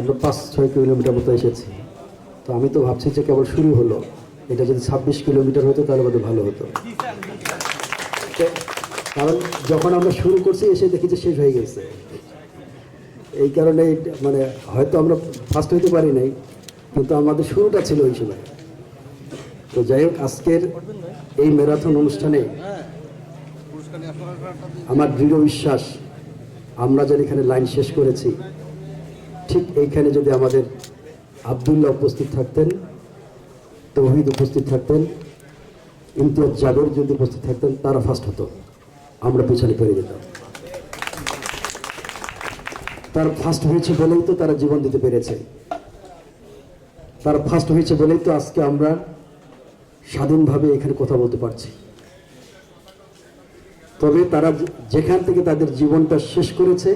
আমরা 5-6 কিলোমিটার মতো এসেছি। তো আমি তো ভাবছি যে কেবল শুরু হলো, এটা যদি 26 কিলোমিটার হতো তাহলে বোধহয় ভালো হতো। কারণ যখন আমরা শুরু করছি এসে দেখি যে শেষ হয়ে গেছে। এই কারণে মানে হয়তো আমরা ফার্স্ট হইতে পারি নাই, কিন্তু আমাদের শুরুটা ছিল ওই সময়। তো যাই হোক, আজকের এই ম্যারাথন অনুষ্ঠানে আমার দৃঢ় বিশ্বাস, আমরা যারা এখানে লাইন শেষ করেছি, ঠিক এইখানে যদি আমাদের আব্দুল্লাহ উপস্থিত থাকতেন, তৌহিদ উপস্থিত থাকতেন, ইমতিয়াজ জাবের যদি উপস্থিত থাকতেন, তারা ফার্স্ট হতো, আমরা পিছনে পড়ে যেতাম। তার ফার্স্ট হয়েছে বলেই তো তারা জীবন দিতে পেরেছে, তারা ফার্স্ট হয়েছে বলেই তো আজকে আমরা স্বাধীনভাবে এখানে কথা বলতে পারছি। তবে তারা যেখান থেকে তাদের জীবনটা শেষ করেছে,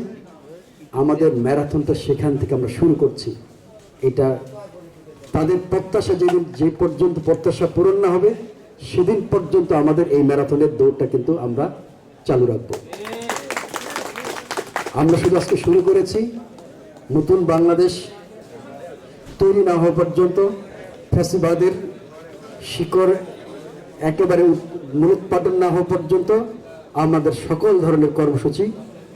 আমাদের ম্যারাথনটা সেখান থেকে আমরা শুরু করছি। এটা তাদের প্রত্যাশা, যেদিন যে পর্যন্ত প্রত্যাশা পূরণ না হবে সেদিন পর্যন্ত আমাদের এই ম্যারাথনের দৌড়টা কিন্তু আমরা চালু রাখবো। আমরা শুধু আজকে শুরু করেছি, নতুন বাংলাদেশ তৈরি না হওয়া পর্যন্ত, ফ্যাসিবাদের শিকড় একেবারে মূলোৎপাটন না হওয়া পর্যন্ত আমাদের সকল ধরনের কর্মসূচি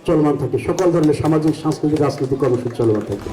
চলমান থাকে, সকল ধরনের সামাজিক, সাংস্কৃতিক, রাজনৈতিক কর্মসূচি চলমান থাকে।